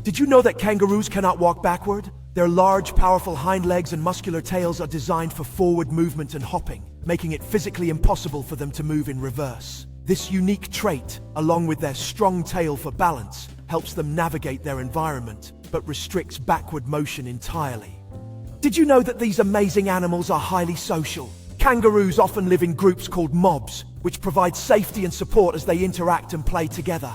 Did you know that kangaroos cannot walk backward? Their large, powerful hind legs and muscular tails are designed for forward movement and hopping, making it physically impossible for them to move in reverse. This unique trait, along with their strong tail for balance, helps them navigate their environment, but restricts backward motion entirely. Did you know that these amazing animals are highly social? Kangaroos often live in groups called mobs, which provide safety and support as they interact and play together.